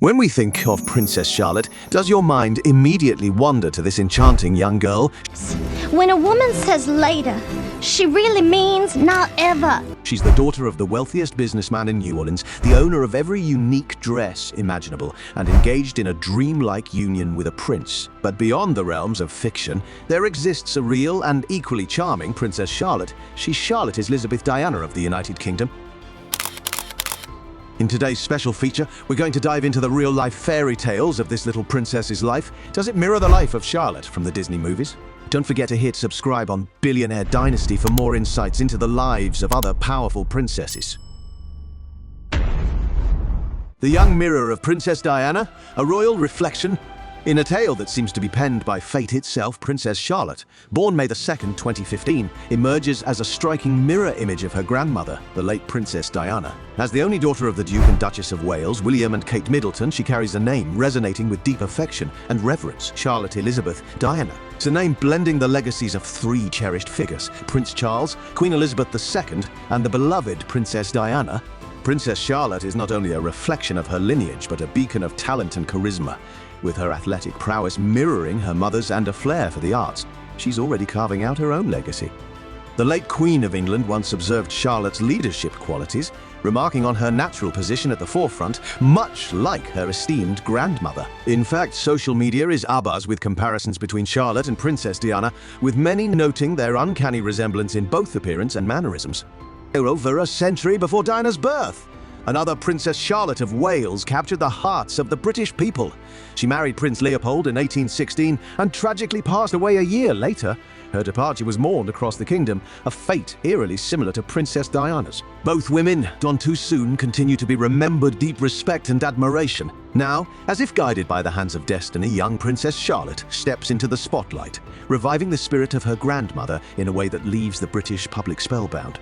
When we think of Princess Charlotte, does your mind immediately wander to this enchanting young girl? When a woman says later, she really means not ever. She's the daughter of the wealthiest businessman in New Orleans, the owner of every unique dress imaginable, and engaged in a dreamlike union with a prince. But beyond the realms of fiction, there exists a real and equally charming Princess Charlotte. She's Charlotte Elizabeth Diana of the United Kingdom. In today's special feature, we're going to dive into the real-life fairy tales of this little princess's life. Does it mirror the life of Charlotte from the Disney movies? Don't forget to hit subscribe on Billionaire Dynasty for more insights into the lives of other powerful princesses. The young mirror of Princess Diana, a royal reflection. In a tale that seems to be penned by fate itself, Princess Charlotte, born May 2nd, 2015, emerges as a striking mirror image of her grandmother, the late Princess Diana. As the only daughter of the Duke and Duchess of Wales, William and Kate Middleton, she carries a name resonating with deep affection and reverence, Charlotte Elizabeth Diana. It's a name blending the legacies of three cherished figures, Prince Charles, Queen Elizabeth II, and the beloved Princess Diana. Princess Charlotte is not only a reflection of her lineage, but a beacon of talent and charisma. With her athletic prowess mirroring her mother's and a flair for the arts, she's already carving out her own legacy. The late Queen of England once observed Charlotte's leadership qualities, remarking on her natural position at the forefront, much like her esteemed grandmother. In fact, social media is abuzz with comparisons between Charlotte and Princess Diana, with many noting their uncanny resemblance in both appearance and mannerisms. Over a century before Diana's birth, another Princess Charlotte of Wales captured the hearts of the British people. She married Prince Leopold in 1816 and tragically passed away a year later. Her departure was mourned across the kingdom, a fate eerily similar to Princess Diana's. Both women, gone too soon, continue to be remembered deep respect and admiration. Now, as if guided by the hands of destiny, young Princess Charlotte steps into the spotlight, reviving the spirit of her grandmother in a way that leaves the British public spellbound.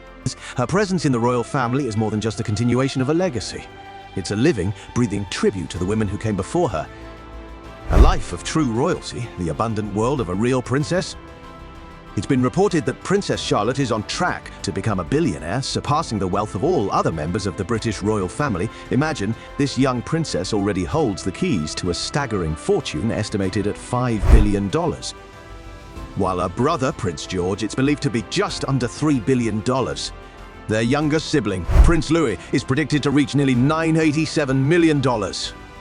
Her presence in the royal family is more than just a continuation of a legacy. It's a living, breathing tribute to the women who came before her. A life of true royalty, the abundant world of a real princess. It's been reported that Princess Charlotte is on track to become a billionaire, surpassing the wealth of all other members of the British royal family. Imagine, this young princess already holds the keys to a staggering fortune estimated at $5 billion. While her brother, Prince George, it's believed to be just under $3 billion. Their younger sibling, Prince Louis, is predicted to reach nearly $987 million.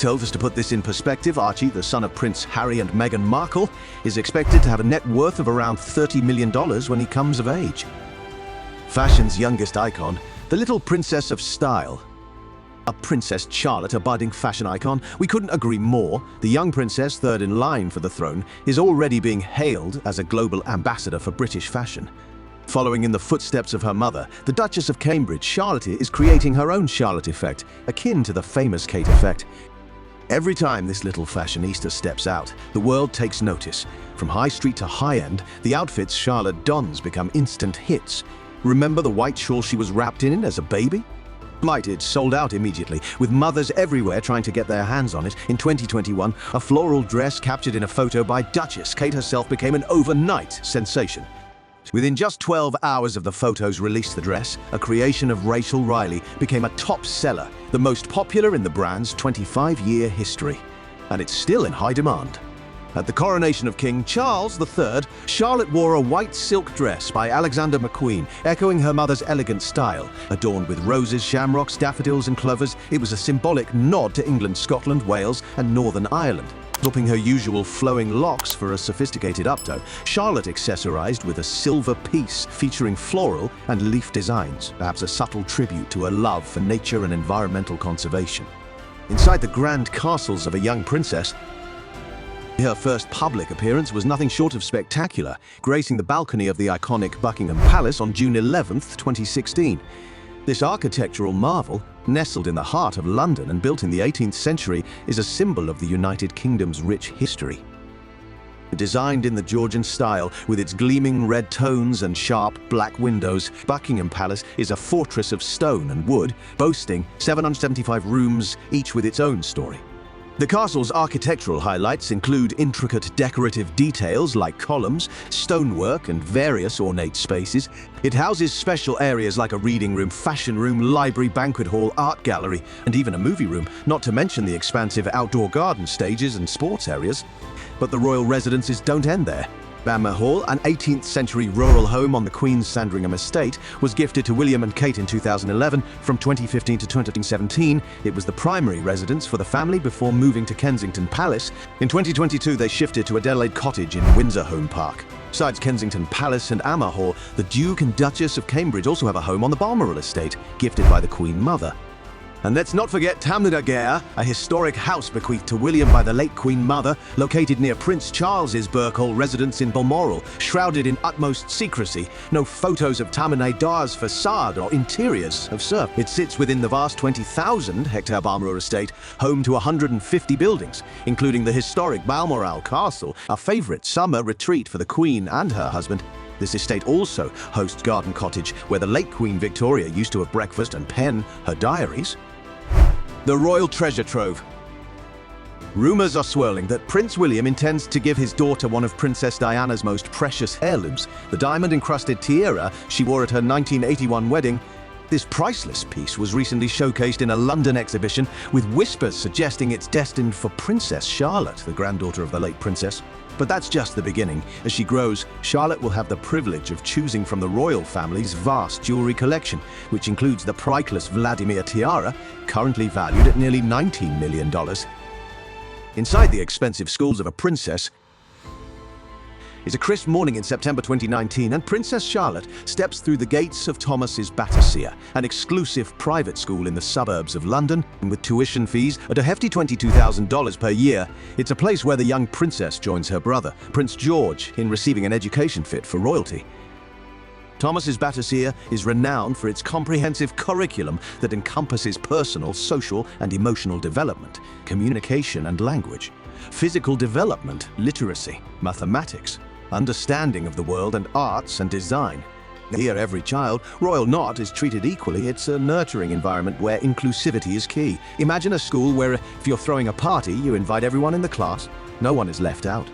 Just to put this in perspective, Archie, the son of Prince Harry and Meghan Markle, is expected to have a net worth of around $30 million when he comes of age. Fashion's youngest icon, the little princess of style. A Princess Charlotte, a budding fashion icon, we couldn't agree more. The young princess, third in line for the throne, is already being hailed as a global ambassador for British fashion. Following in the footsteps of her mother, the Duchess of Cambridge, Charlotte is creating her own Charlotte effect, akin to the famous Kate effect. Every time this little fashionista steps out, the world takes notice. From high street to high end, the outfits Charlotte dons become instant hits. Remember the white shawl she was wrapped in as a baby? It sold out immediately, with mothers everywhere trying to get their hands on it. In 2021, a floral dress captured in a photo by Duchess Kate herself became an overnight sensation. Within just 12 hours of the photos released, the dress, a creation of Rachel Riley, became a top seller, the most popular in the brand's 25-year history. And it's still in high demand. At the coronation of King Charles III, Charlotte wore a white silk dress by Alexander McQueen, echoing her mother's elegant style. Adorned with roses, shamrocks, daffodils and clovers, it was a symbolic nod to England, Scotland, Wales and Northern Ireland. Topping her usual flowing locks for a sophisticated updo, Charlotte accessorized with a silver piece featuring floral and leaf designs, perhaps a subtle tribute to her love for nature and environmental conservation. Inside the grand castles of a young princess, her first public appearance was nothing short of spectacular, gracing the balcony of the iconic Buckingham Palace on June 11, 2016. This architectural marvel, nestled in the heart of London and built in the 18th century, is a symbol of the United Kingdom's rich history. Designed in the Georgian style, with its gleaming red tones and sharp black windows, Buckingham Palace is a fortress of stone and wood, boasting 775 rooms, each with its own story. The castle's architectural highlights include intricate decorative details like columns, stonework, and various ornate spaces. It houses special areas like a reading room, fashion room, library, banquet hall, art gallery, and even a movie room, not to mention the expansive outdoor garden stages and sports areas. But the royal residences don't end there. Bamber Hall, an 18th century rural home on the Queen's Sandringham estate, was gifted to William and Kate in 2011. From 2015 to 2017, it was the primary residence for the family before moving to Kensington Palace. In 2022, they shifted to Adelaide Cottage in Windsor Home Park. Besides Kensington Palace and Bamber Hall, the Duke and Duchess of Cambridge also have a home on the Balmoral estate, gifted by the Queen Mother. And let's not forget Tamnada Gare, a historic house bequeathed to William by the late Queen Mother, located near Prince Charles's Berkhall residence in Balmoral, shrouded in utmost secrecy. No photos of Tamnada Gare's facade or interiors have surfaced. It sits within the vast 20,000-hectare Balmoral estate, home to 150 buildings, including the historic Balmoral Castle, a favourite summer retreat for the Queen and her husband. This estate also hosts Garden Cottage, where the late Queen Victoria used to have breakfast and pen her diaries. The Royal Treasure Trove. Rumours are swirling that Prince William intends to give his daughter one of Princess Diana's most precious heirlooms, the diamond-encrusted tiara she wore at her 1981 wedding. This priceless piece was recently showcased in a London exhibition, with whispers suggesting it's destined for Princess Charlotte, the granddaughter of the late princess. But that's just the beginning. As she grows, Charlotte will have the privilege of choosing from the royal family's vast jewelry collection, which includes the priceless Vladimir tiara, currently valued at nearly $19 million. Inside the expensive schools of a princess is a crisp morning in September 2019, and Princess Charlotte steps through the gates of Thomas's Battersea, an exclusive private school in the suburbs of London, with tuition fees at a hefty $22,000 per year. It's a place where the young princess joins her brother, Prince George, in receiving an education fit for royalty. Thomas's Battersea is renowned for its comprehensive curriculum that encompasses personal, social, and emotional development, communication and language, physical development, literacy, mathematics, understanding of the world, and arts and design. Here, every child, royal or not, is treated equally. It's a nurturing environment where inclusivity is key. Imagine a school where if you're throwing a party, you invite everyone in the class. No one is left out.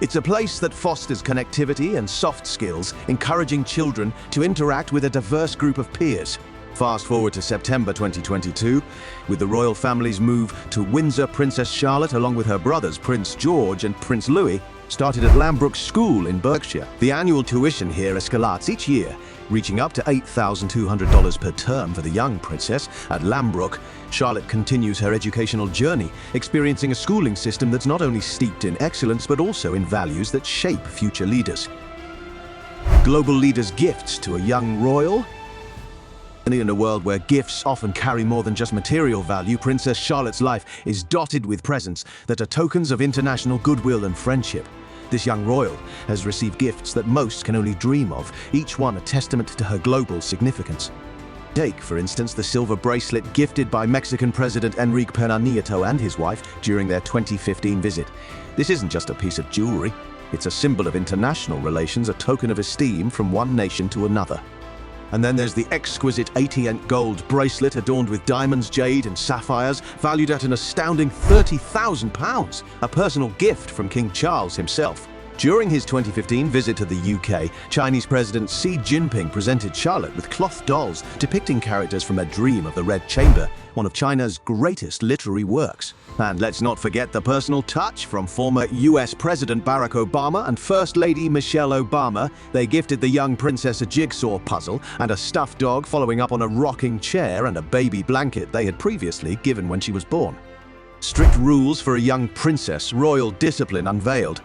It's a place that fosters connectivity and soft skills, encouraging children to interact with a diverse group of peers. Fast forward to September 2022, with the royal family's move to Windsor, Princess Charlotte, along with her brothers Prince George and Prince Louis, started at Lambrook School in Berkshire. The annual tuition here escalates each year, reaching up to $8,200 per term for the young princess. At Lambrook, Charlotte continues her educational journey, experiencing a schooling system that's not only steeped in excellence but also in values that shape future leaders. Global leaders' gifts to a young royal. In a world where gifts often carry more than just material value, Princess Charlotte's life is dotted with presents that are tokens of international goodwill and friendship. This young royal has received gifts that most can only dream of, each one a testament to her global significance. Take, for instance, the silver bracelet gifted by Mexican President Enrique Pena Nieto and his wife during their 2015 visit. This isn't just a piece of jewelry, it's a symbol of international relations, a token of esteem from one nation to another. And then there's the exquisite 80-aught gold bracelet adorned with diamonds, jade and sapphires, valued at an astounding £30,000, a personal gift from King Charles himself. During his 2015 visit to the UK, Chinese President Xi Jinping presented Charlotte with cloth dolls depicting characters from A Dream of the Red Chamber, one of China's greatest literary works. And let's not forget the personal touch from former US President Barack Obama and First Lady Michelle Obama. They gifted the young princess a jigsaw puzzle and a stuffed dog, following up on a rocking chair and a baby blanket they had previously given when she was born. Strict rules for a young princess, royal discipline unveiled.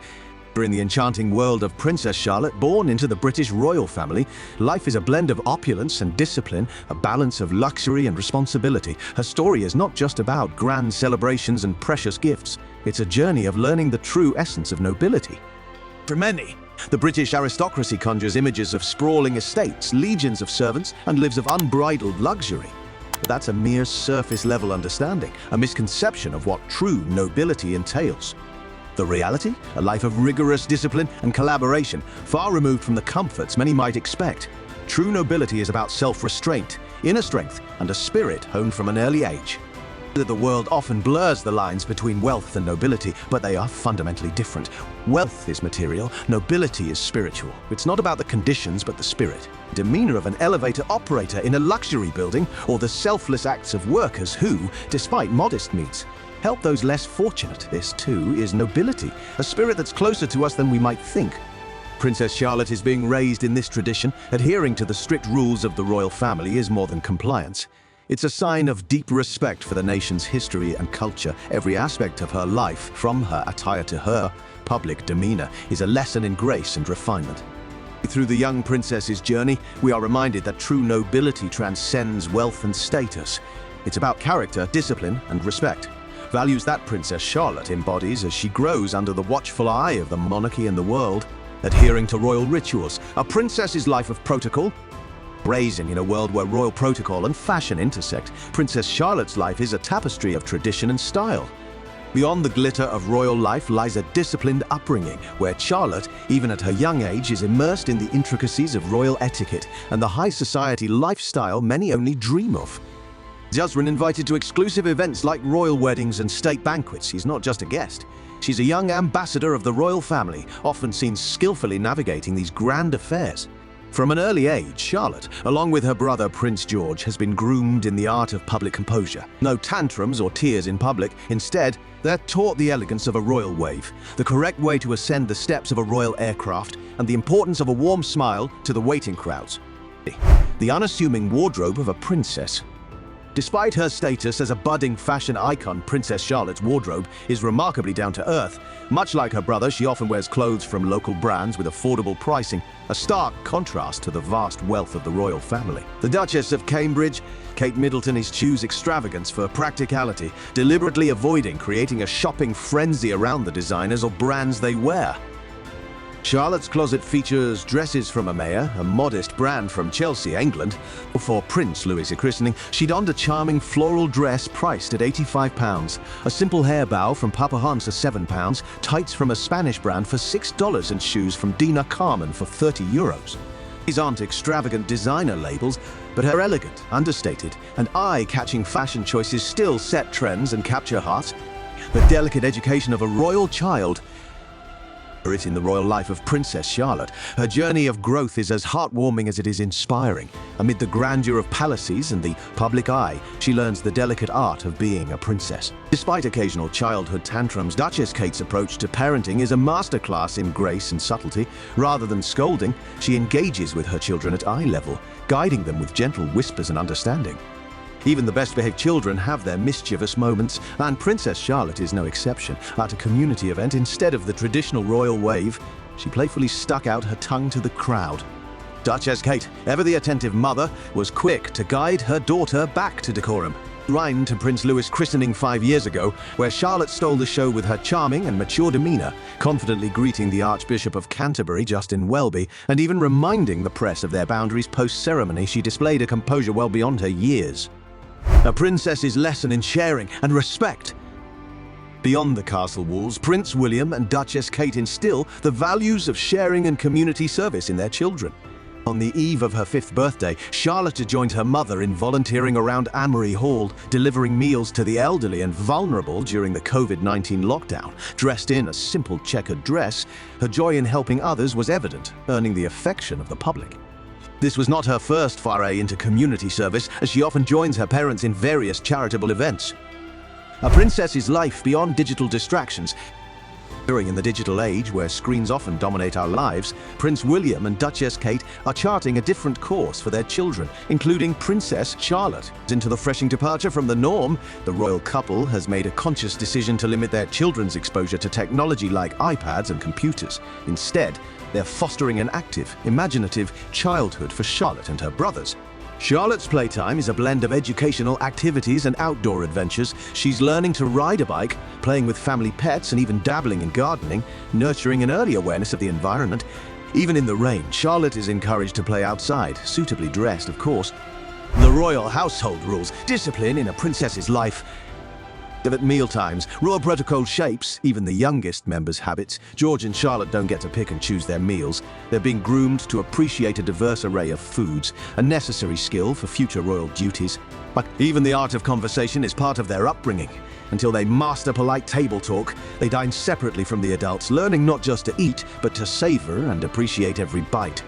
In the enchanting world of Princess Charlotte, born into the British royal family, life is a blend of opulence and discipline, a balance of luxury and responsibility. Her story is not just about grand celebrations and precious gifts. It's a journey of learning the true essence of nobility. For many, the British aristocracy conjures images of sprawling estates, legions of servants, and lives of unbridled luxury. But that's a mere surface-level understanding, a misconception of what true nobility entails. The reality? A life of rigorous discipline and collaboration, far removed from the comforts many might expect. True nobility is about self-restraint, inner strength, and a spirit honed from an early age. The world often blurs the lines between wealth and nobility, but they are fundamentally different. Wealth is material, nobility is spiritual. It's not about the conditions, but the spirit. Demeanor of an elevator operator in a luxury building, or the selfless acts of workers who, despite modest means, help those less fortunate. This, too, is nobility, a spirit that's closer to us than we might think. Princess Charlotte is being raised in this tradition. Adhering to the strict rules of the royal family is more than compliance. It's a sign of deep respect for the nation's history and culture. Every aspect of her life, from her attire to her public demeanor, is a lesson in grace and refinement. Through the young princess's journey, we are reminded that true nobility transcends wealth and status. It's about character, discipline, and respect. Values that Princess Charlotte embodies as she grows under the watchful eye of the monarchy and the world. Adhering to royal rituals, a princess's life of protocol. Brazen in a world where royal protocol and fashion intersect, Princess Charlotte's life is a tapestry of tradition and style. Beyond the glitter of royal life lies a disciplined upbringing, where Charlotte, even at her young age, is immersed in the intricacies of royal etiquette and the high society lifestyle many only dream of. Jasmine invited to exclusive events like royal weddings and state banquets. She's not just a guest. She's a young ambassador of the royal family, often seen skillfully navigating these grand affairs. From an early age, Charlotte, along with her brother Prince George, has been groomed in the art of public composure. No tantrums or tears in public. Instead, they're taught the elegance of a royal wave, the correct way to ascend the steps of a royal aircraft, and the importance of a warm smile to the waiting crowds. The unassuming wardrobe of a princess. Despite her status as a budding fashion icon, Princess Charlotte's wardrobe is remarkably down to earth. Much like her brother, she often wears clothes from local brands with affordable pricing, a stark contrast to the vast wealth of the royal family. The Duchess of Cambridge, Kate Middleton, eschews extravagance for practicality, deliberately avoiding creating a shopping frenzy around the designers or brands they wear. Charlotte's closet features dresses from Amaya, a modest brand from Chelsea, England. For Prince Louis's christening, she donned a charming floral dress priced at £85, a simple hair bow from Papa Hans for £7, tights from a Spanish brand for $6, and shoes from Dina Carmen for €30. These aren't extravagant designer labels, but her elegant, understated, and eye-catching fashion choices still set trends and capture hearts. The delicate education of a royal child in the royal life of Princess Charlotte. Her journey of growth is as heartwarming as it is inspiring. Amid the grandeur of palaces and the public eye, she learns the delicate art of being a princess. Despite occasional childhood tantrums, Duchess Kate's approach to parenting is a masterclass in grace and subtlety. Rather than scolding, she engages with her children at eye level, guiding them with gentle whispers and understanding. Even the best-behaved children have their mischievous moments, and Princess Charlotte is no exception. At a community event, instead of the traditional royal wave, she playfully stuck out her tongue to the crowd. Duchess Kate, ever the attentive mother, was quick to guide her daughter back to decorum. Rewind to Prince Louis' christening 5 years ago, where Charlotte stole the show with her charming and mature demeanor, confidently greeting the Archbishop of Canterbury, Justin Welby, and even reminding the press of their boundaries post-ceremony. She displayed a composure well beyond her years. A princess's lesson in sharing and respect. Beyond the castle walls, Prince William and Duchess Kate instill the values of sharing and community service in their children. On the eve of her 5th birthday, Charlotte joined her mother in volunteering around Amory Hall, delivering meals to the elderly and vulnerable during the COVID-19 lockdown. Dressed in a simple checkered dress, her joy in helping others was evident, earning the affection of the public. This was not her first foray into community service, as she often joins her parents in various charitable events. A princess's life beyond digital distractions. During in the digital age, where screens often dominate our lives, Prince William and Duchess Kate are charting a different course for their children, including Princess Charlotte. Into the refreshing departure from the norm, the royal couple has made a conscious decision to limit their children's exposure to technology like iPads and computers. Instead, they're fostering an active, imaginative childhood for Charlotte and her brothers. Charlotte's playtime is a blend of educational activities and outdoor adventures. She's learning to ride a bike, playing with family pets, and even dabbling in gardening, nurturing an early awareness of the environment. Even in the rain, Charlotte is encouraged to play outside, suitably dressed, of course. The royal household rules, discipline in a princess's life. At mealtimes, royal protocol shapes even the youngest members' habits. George and Charlotte don't get to pick and choose their meals. They're being groomed to appreciate a diverse array of foods, a necessary skill for future royal duties. But even the art of conversation is part of their upbringing. Until they master polite table talk, they dine separately from the adults, learning not just to eat, but to savor and appreciate every bite.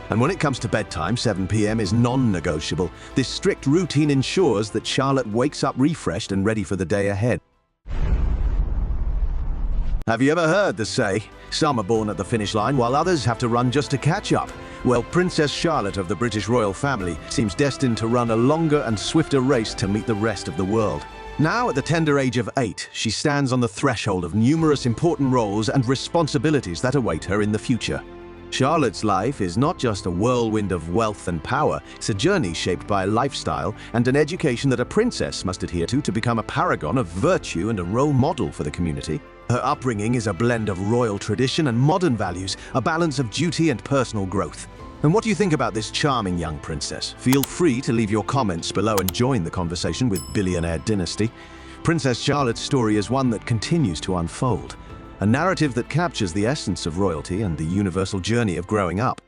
And when it comes to bedtime, 7 p.m. is non-negotiable. This strict routine ensures that Charlotte wakes up refreshed and ready for the day ahead. Have you ever heard the say, some are born at the finish line while others have to run just to catch up? Well, Princess Charlotte of the British royal family seems destined to run a longer and swifter race to meet the rest of the world. Now, at the tender age of 8, she stands on the threshold of numerous important roles and responsibilities that await her in the future. Charlotte's life is not just a whirlwind of wealth and power, it's a journey shaped by a lifestyle and an education that a princess must adhere to become a paragon of virtue and a role model for the community. Her upbringing is a blend of royal tradition and modern values, a balance of duty and personal growth. And what do you think about this charming young princess? Feel free to leave your comments below and join the conversation with Billionaire Dynasty. Princess Charlotte's story is one that continues to unfold, a narrative that captures the essence of royalty and the universal journey of growing up.